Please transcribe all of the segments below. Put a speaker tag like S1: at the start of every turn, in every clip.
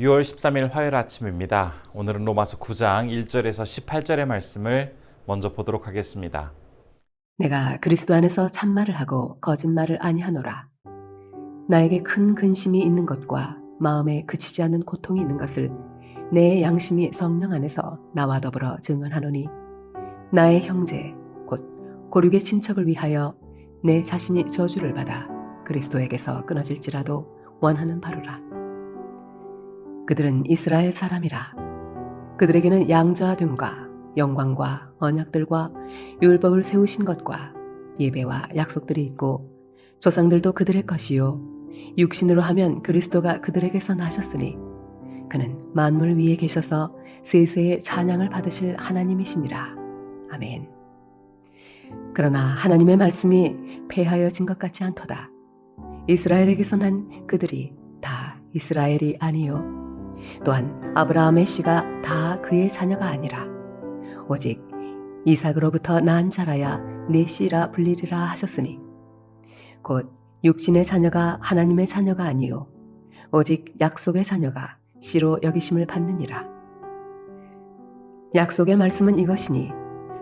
S1: 6월 13일 화요일 아침입니다. 오늘은 로마서 9장 1절에서 18절의 말씀을 먼저 보도록 하겠습니다.
S2: 내가 그리스도 안에서 참말을 하고 거짓말을 아니하노라. 나에게 큰 근심이 있는 것과 마음에 그치지 않는 고통이 있는 것을 내 양심이 성령 안에서 나와 더불어 증언하노니, 나의 형제 곧 고륙의 친척을 위하여 내 자신이 저주를 받아 그리스도에게서 끊어질지라도 원하는 바로라. 그들은 이스라엘 사람이라. 그들에게는 양자됨과 영광과 언약들과 율법을 세우신 것과 예배와 약속들이 있고, 조상들도 그들의 것이요 육신으로 하면 그리스도가 그들에게서 나셨으니 그는 만물 위에 계셔서 세세의 찬양을 받으실 하나님이시니라. 아멘. 그러나 하나님의 말씀이 폐하여진 것 같지 않도다. 이스라엘에게서 난 그들이 다 이스라엘이 아니요 또한 아브라함의 씨가 다 그의 자녀가 아니라 오직 이삭으로부터 난 자라야 내 씨라 불리리라 하셨으니, 곧 육신의 자녀가 하나님의 자녀가 아니요 오직 약속의 자녀가 씨로 여기심을 받느니라. 약속의 말씀은 이것이니,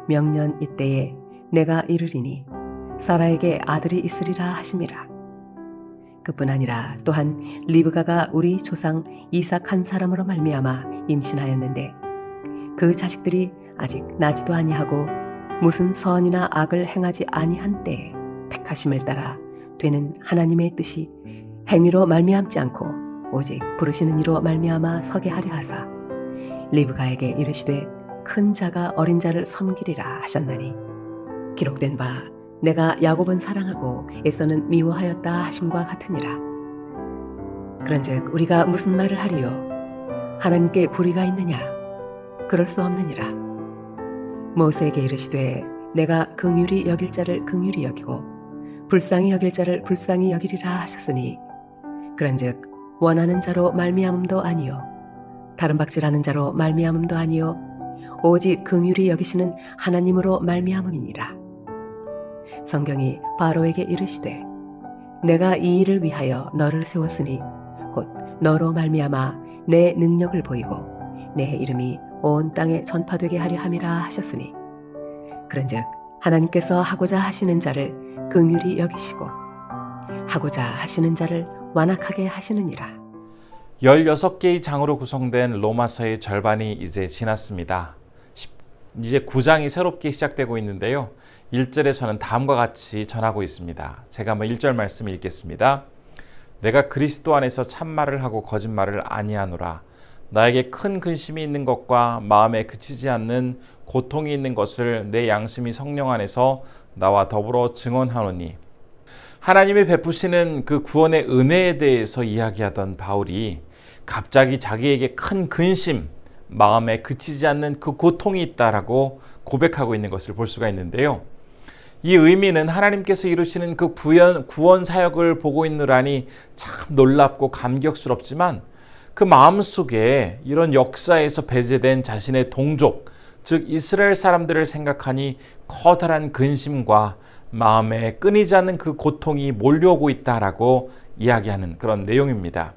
S2: 명년 이때에 내가 이르리니 사라에게 아들이 있으리라 하심이라. 그뿐 아니라 또한 리브가가 우리 조상 이삭 한 사람으로 말미암아 임신하였는데, 그 자식들이 아직 나지도 아니하고 무슨 선이나 악을 행하지 아니한 때에 택하심을 따라 되는 하나님의 뜻이 행위로 말미암지 않고 오직 부르시는 이로 말미암아 서게 하려 하사, 리브가에게 이르시되 큰 자가 어린 자를 섬기리라 하셨나니, 기록된 바 내가 야곱은 사랑하고 에서는 미워하였다 하심과 같으니라. 그런즉 우리가 무슨 말을 하리요? 하나님께 불의가 있느냐? 그럴 수 없느니라. 모세에게 이르시되 내가 긍휼히 여길 자를 긍휼히 여기고 불쌍히 여길 자를 불쌍히 여기리라 하셨으니, 그런즉 원하는 자로 말미암음도 아니요 다른 박질하는 자로 말미암음도 아니요 오직 긍휼히 여기시는 하나님으로 말미암음이니라. 성경이 바로에게 이르시되 내가 이 일을 위하여 너를 세웠으니 곧 너로 말미암아 내 능력을 보이고 내 이름이 온 땅에 전파되게 하려 함이라 하셨으니, 그런즉 하나님께서 하고자 하시는 자를 긍휼히 여기시고 하고자 하시는 자를 완악하게 하시느니라.
S1: 16개의 장으로 구성된 로마서의 절반이 이제 지났습니다. 이제 9장이 새롭게 시작되고 있는데요. 1절에서는 다음과 같이 전하고 있습니다. 제가 한번 1절 말씀 읽겠습니다. 내가 그리스도 안에서 참말을 하고 거짓말을 아니하노라. 나에게 큰 근심이 있는 것과 마음에 그치지 않는 고통이 있는 것을 내 양심이 성령 안에서 나와 더불어 증언하노니. 하나님이 베푸시는 그 구원의 은혜에 대해서 이야기하던 바울이 갑자기 자기에게 큰 근심, 마음에 그치지 않는 그 고통이 있다라고 고백하고 있는 것을 볼 수가 있는데요. 이 의미는 하나님께서 이루시는 그 구원 사역을 보고 있느라니 참 놀랍고 감격스럽지만, 그 마음속에 이런 역사에서 배제된 자신의 동족, 즉 이스라엘 사람들을 생각하니 커다란 근심과 마음에 끊이지 않는 그 고통이 몰려오고 있다라고 이야기하는 그런 내용입니다.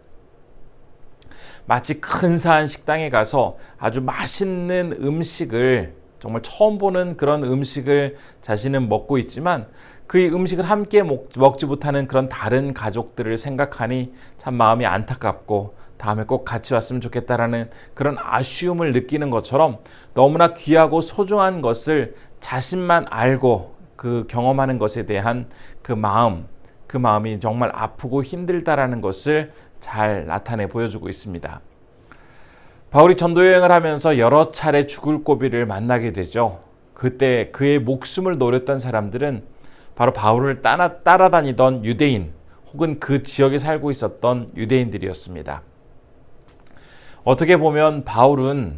S1: 마치 근사한 식당에 가서 아주 맛있는 음식을, 정말 처음 보는 그런 음식을 자신은 먹고 있지만 그 음식을 함께 먹지 못하는 그런 다른 가족들을 생각하니 참 마음이 안타깝고 다음에 꼭 같이 왔으면 좋겠다라는 그런 아쉬움을 느끼는 것처럼, 너무나 귀하고 소중한 것을 자신만 알고 그 경험하는 것에 대한 그 마음이 정말 아프고 힘들다라는 것을 잘 나타내 보여주고 있습니다. 바울이 전도여행을 하면서 여러 차례 죽을 고비를 만나게 되죠. 그때 그의 목숨을 노렸던 사람들은 바로 바울을 따라다니던 유대인 혹은 그 지역에 살고 있었던 유대인들이었습니다. 어떻게 보면 바울은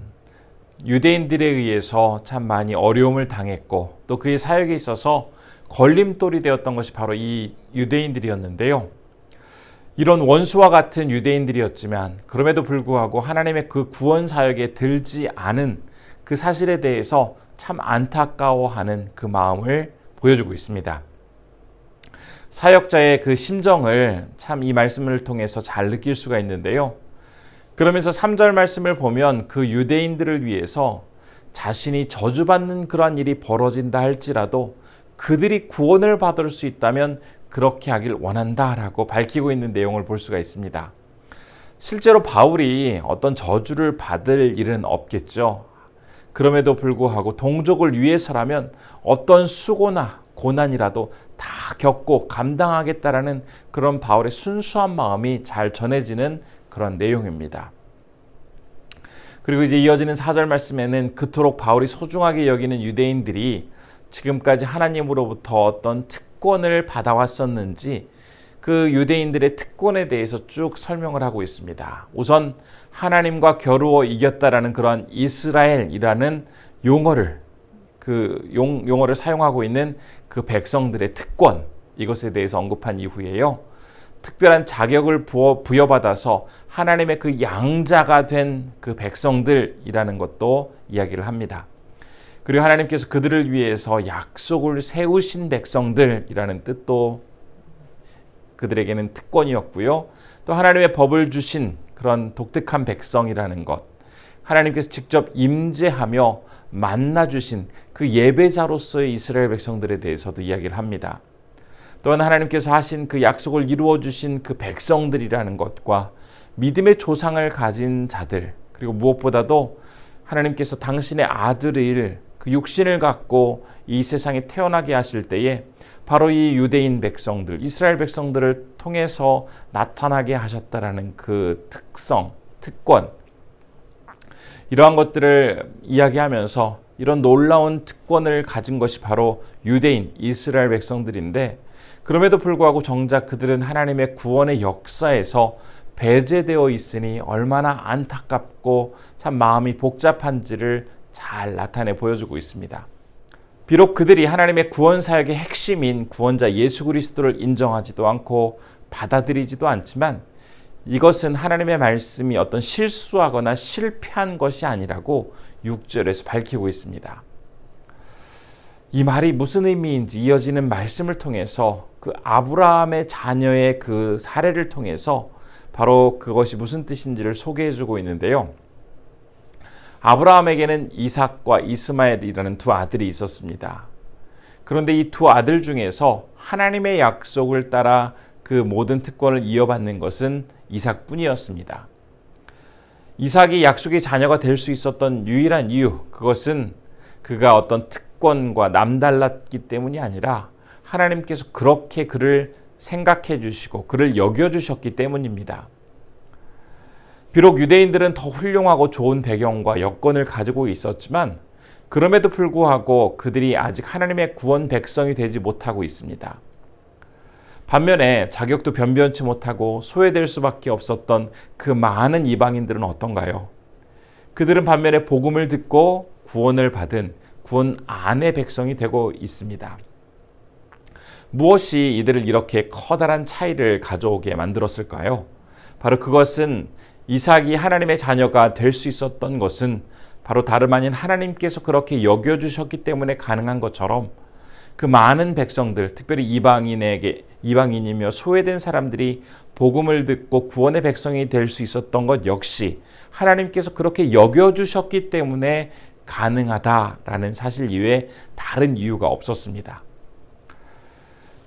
S1: 유대인들에 의해서 참 많이 어려움을 당했고 또 그의 사역에 있어서 걸림돌이 되었던 것이 바로 이 유대인들이었는데요. 이런 원수와 같은 유대인들이었지만 그럼에도 불구하고 하나님의 그 구원 사역에 들지 않은 그 사실에 대해서 참 안타까워하는 그 마음을 보여주고 있습니다. 사역자의 그 심정을 참 이 말씀을 통해서 잘 느낄 수가 있는데요. 그러면서 3절 말씀을 보면 그 유대인들을 위해서 자신이 저주받는 그러한 일이 벌어진다 할지라도 그들이 구원을 받을 수 있다면 그렇게 하길 원한다라고 밝히고 있는 내용을 볼 수가 있습니다. 실제로 바울이 어떤 저주를 받을 일은 없겠죠. 그럼에도 불구하고 동족을 위해서라면 어떤 수고나 고난이라도 다 겪고 감당하겠다라는 그런 바울의 순수한 마음이 잘 전해지는 그런 내용입니다. 그리고 이제 이어지는 4절 말씀에는 그토록 바울이 소중하게 여기는 유대인들이 지금까지 하나님으로부터 어떤 특권을 받아왔었는지 그 유대인들의 특권에 대해서 쭉 설명을 하고 있습니다. 우선 하나님과 겨루어 이겼다라는 그러한 이스라엘이라는 용어를 용어를 사용하고 있는 그 백성들의 특권, 이것에 대해서 언급한 이후에요. 특별한 자격을 부여받아서 하나님의 그 양자가 된 그 백성들이라는 것도 이야기를 합니다. 그리고 하나님께서 그들을 위해서 약속을 세우신 백성들이라는 뜻도 그들에게는 특권이었고요. 또 하나님의 법을 주신 그런 독특한 백성이라는 것, 하나님께서 직접 임재하며 만나주신 그 예배자로서의 이스라엘 백성들에 대해서도 이야기를 합니다. 또한 하나님께서 하신 그 약속을 이루어 주신 그 백성들이라는 것과 믿음의 조상을 가진 자들, 그리고 무엇보다도 하나님께서 당신의 아들을 그 육신을 갖고 이 세상에 태어나게 하실 때에 바로 이 유대인 백성들, 이스라엘 백성들을 통해서 나타나게 하셨다라는 그 특성, 특권, 이러한 것들을 이야기하면서 이런 놀라운 특권을 가진 것이 바로 유대인, 이스라엘 백성들인데, 그럼에도 불구하고 정작 그들은 하나님의 구원의 역사에서 배제되어 있으니 얼마나 안타깝고 참 마음이 복잡한지를 잘 나타내 보여주고 있습니다. 비록 그들이 하나님의 구원 사역의 핵심인 구원자 예수 그리스도를 인정하지도 않고 받아들이지도 않지만 이것은 하나님의 말씀이 어떤 실수하거나 실패한 것이 아니라고 6절에서 밝히고 있습니다. 이 말이 무슨 의미인지 이어지는 말씀을 통해서 그 아브라함의 자녀의 그 사례를 통해서 바로 그것이 무슨 뜻인지를 소개해주고 있는데요. 아브라함에게는 이삭과 이스마엘이라는 두 아들이 있었습니다. 그런데 이 두 아들 중에서 하나님의 약속을 따라 그 모든 특권을 이어받는 것은 이삭뿐이었습니다. 이삭이 약속의 자녀가 될 수 있었던 유일한 이유, 그것은 그가 어떤 특권과 남달랐기 때문이 아니라 하나님께서 그렇게 그를 생각해 주시고 그를 여겨 주셨기 때문입니다. 비록 유대인들은 더 훌륭하고 좋은 배경과 여건을 가지고 있었지만 그럼에도 불구하고 그들이 아직 하나님의 구원 백성이 되지 못하고 있습니다. 반면에 자격도 변변치 못하고 소외될 수밖에 없었던 그 많은 이방인들은 어떤가요? 그들은 반면에 복음을 듣고 구원을 받은 구원 안의 백성이 되고 있습니다. 무엇이 이들을 이렇게 커다란 차이를 가져오게 만들었을까요? 바로 그것은 이삭이 하나님의 자녀가 될 수 있었던 것은 바로 다름 아닌 하나님께서 그렇게 여겨주셨기 때문에 가능한 것처럼 그 많은 백성들, 특별히 이방인이며 소외된 사람들이 복음을 듣고 구원의 백성이 될 수 있었던 것 역시 하나님께서 그렇게 여겨주셨기 때문에 가능하다라는 사실 이외에 다른 이유가 없었습니다.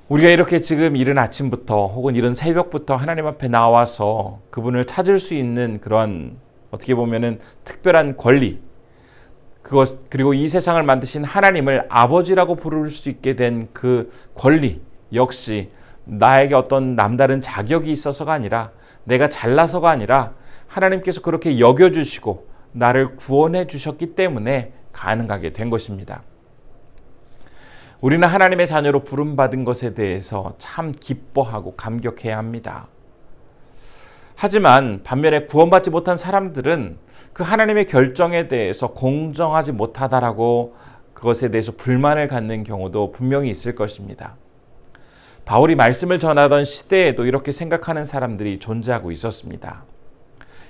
S1: 우리가 이렇게 지금 이른 아침부터 혹은 이른 새벽부터 하나님 앞에 나와서 그분을 찾을 수 있는 그런 어떻게 보면은 특별한 권리, 그리고 이 세상을 만드신 하나님을 아버지라고 부를 수 있게 된 그 권리 역시 나에게 어떤 남다른 자격이 있어서가 아니라 내가 잘나서가 아니라 하나님께서 그렇게 여겨주시고 나를 구원해 주셨기 때문에 가능하게 된 것입니다. 우리는 하나님의 자녀로 부름받은 것에 대해서 참 기뻐하고 감격해야 합니다. 하지만 반면에 구원받지 못한 사람들은 그 하나님의 결정에 대해서 공정하지 못하다라고 그것에 대해서 불만을 갖는 경우도 분명히 있을 것입니다. 바울이 말씀을 전하던 시대에도 이렇게 생각하는 사람들이 존재하고 있었습니다.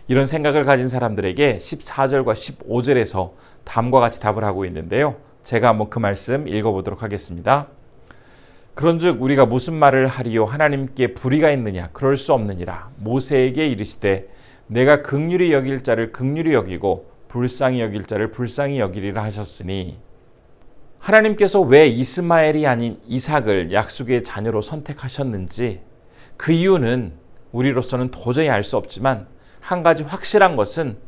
S1: 이런 생각을 가진 사람들에게 14절과 15절에서 다음과 같이 답을 하고 있는데요. 제가 한번 그 말씀 읽어보도록 하겠습니다. 그런즉 우리가 무슨 말을 하리요? 하나님께 불의가 있느냐? 그럴 수 없느니라. 모세에게 이르시되 내가 긍휼히 여길 자를 긍휼히 여기고 불쌍히 여길 자를 불쌍히 여기리라 하셨으니, 하나님께서 왜 이스마엘이 아닌 이삭을 약속의 자녀로 선택하셨는지 그 이유는 우리로서는 도저히 알 수 없지만, 한 가지 확실한 것은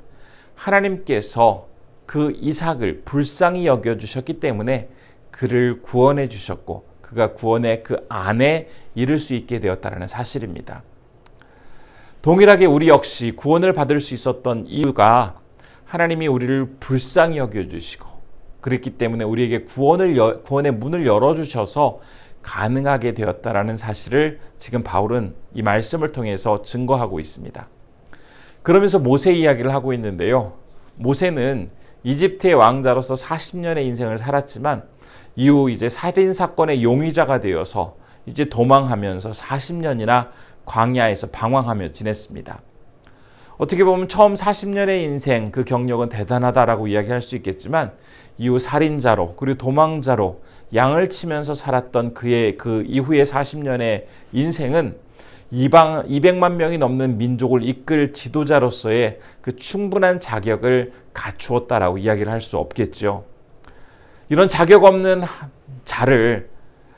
S1: 하나님께서 그 이삭을 불쌍히 여겨주셨기 때문에 그를 구원해 주셨고, 그가 구원의 그 안에 이를 수 있게 되었다는 사실입니다. 동일하게 우리 역시 구원을 받을 수 있었던 이유가 하나님이 우리를 불쌍히 여겨주시고, 그랬기 때문에 우리에게 구원의 문을 열어주셔서 가능하게 되었다라는 사실을 지금 바울은 이 말씀을 통해서 증거하고 있습니다. 그러면서 모세 이야기를 하고 있는데요. 모세는 이집트의 왕자로서 40년의 인생을 살았지만 이후 이제 살인 사건의 용의자가 되어서 이제 도망하면서 40년이나 광야에서 방황하며 지냈습니다. 어떻게 보면 처음 40년의 인생, 그 경력은 대단하다라고 이야기할 수 있겠지만, 이후 살인자로 그리고 도망자로 양을 치면서 살았던 그의 그 이후의 40년의 인생은 200만 명이 넘는 민족을 이끌 지도자로서의 그 충분한 자격을 갖추었다라고 이야기를 할 수 없겠죠. 이런 자격 없는 자를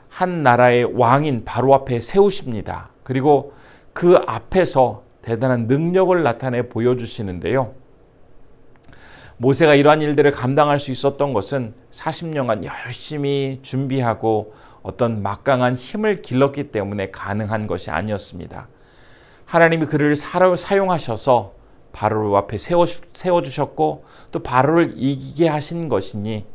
S1: 한 나라의 왕인 바로 앞에 세우십니다. 그리고 그 앞에서 대단한 능력을 나타내 보여주시는데요. 모세가 이러한 일들을 감당할 수 있었던 것은 40년간 열심히 준비하고 어떤 막강한 힘을 길렀기 때문에 가능한 것이 아니었습니다. 하나님이 그를 사용하셔서 바로 앞에 세워주셨고 또 바로를 이기게 하신 것이니,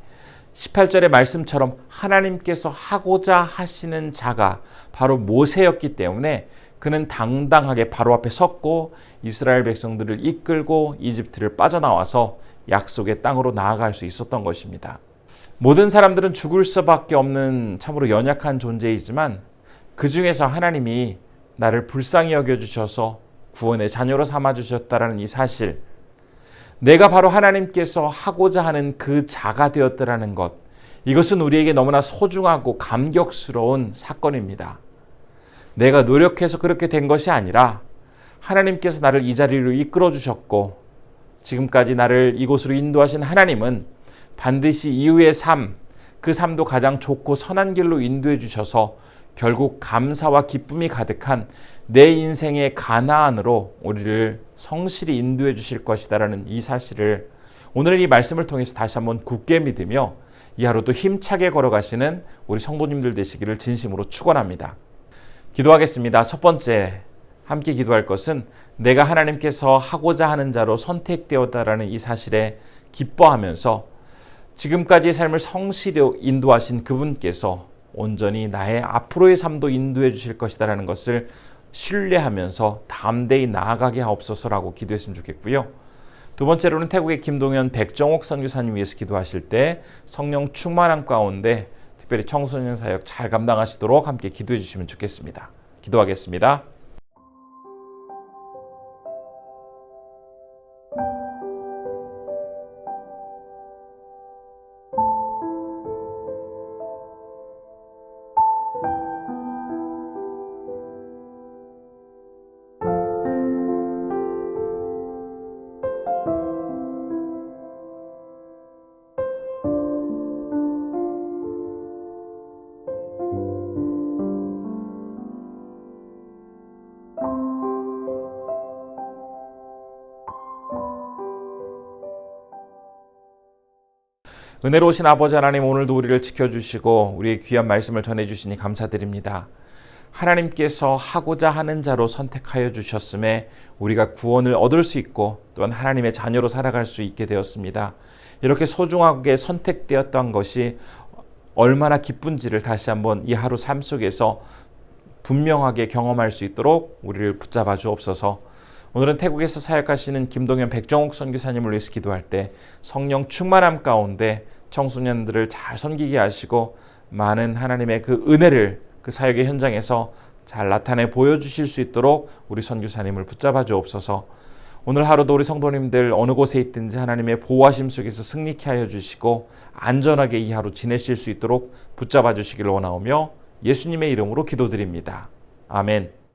S1: 18절의 말씀처럼 하나님께서 하고자 하시는 자가 바로 모세였기 때문에 그는 당당하게 바로 앞에 섰고 이스라엘 백성들을 이끌고 이집트를 빠져나와서 약속의 땅으로 나아갈 수 있었던 것입니다. 모든 사람들은 죽을 수밖에 없는 참으로 연약한 존재이지만, 그 중에서 하나님이 나를 불쌍히 여겨주셔서 구원의 자녀로 삼아주셨다라는 이 사실, 내가 바로 하나님께서 하고자 하는 그 자가 되었다라는 것, 이것은 우리에게 너무나 소중하고 감격스러운 사건입니다. 내가 노력해서 그렇게 된 것이 아니라 하나님께서 나를 이 자리로 이끌어 주셨고, 지금까지 나를 이곳으로 인도하신 하나님은 반드시 이후의 삶, 그 삶도 가장 좋고 선한 길로 인도해 주셔서 결국 감사와 기쁨이 가득한 내 인생의 가나안으로 우리를 성실히 인도해 주실 것이다라는 이 사실을 오늘 이 말씀을 통해서 다시 한번 굳게 믿으며 이 하루도 힘차게 걸어가시는 우리 성도님들 되시기를 진심으로 축원합니다. 기도하겠습니다. 첫 번째 함께 기도할 것은 내가 하나님께서 하고자 하는 자로 선택되었다라는 이 사실에 기뻐하면서 지금까지의 삶을 성실히 인도하신 그분께서 온전히 나의 앞으로의 삶도 인도해 주실 것이다라는 것을 신뢰하면서 담대히 나아가게 하옵소서라고 기도했으면 좋겠고요. 두 번째로는 태국의 김동현 백정옥 선교사님 위해서 기도하실 때 성령 충만함 가운데 특별히 청소년 사역 잘 감당하시도록 함께 기도해 주시면 좋겠습니다. 기도하겠습니다. 은혜로우신 아버지 하나님, 오늘도 우리를 지켜주시고 우리의 귀한 말씀을 전해주시니 감사드립니다. 하나님께서 하고자 하는 자로 선택하여 주셨음에 우리가 구원을 얻을 수 있고 또한 하나님의 자녀로 살아갈 수 있게 되었습니다. 이렇게 소중하게 선택되었던 것이 얼마나 기쁜지를 다시 한번 이 하루 삶 속에서 분명하게 경험할 수 있도록 우리를 붙잡아 주옵소서. 오늘은 태국에서 사역하시는 김동현 백정옥 선교사님을 위해서 기도할 때 성령 충만함 가운데 청소년들을 잘 섬기게 하시고 많은 하나님의 그 은혜를 그 사역의 현장에서 잘 나타내 보여주실 수 있도록 우리 선교사님을 붙잡아 주옵소서. 오늘 하루도 우리 성도님들 어느 곳에 있든지 하나님의 보호하심 속에서 승리케 하여 주시고 안전하게 이 하루 지내실 수 있도록 붙잡아 주시기를 원하오며 예수님의 이름으로 기도드립니다. 아멘.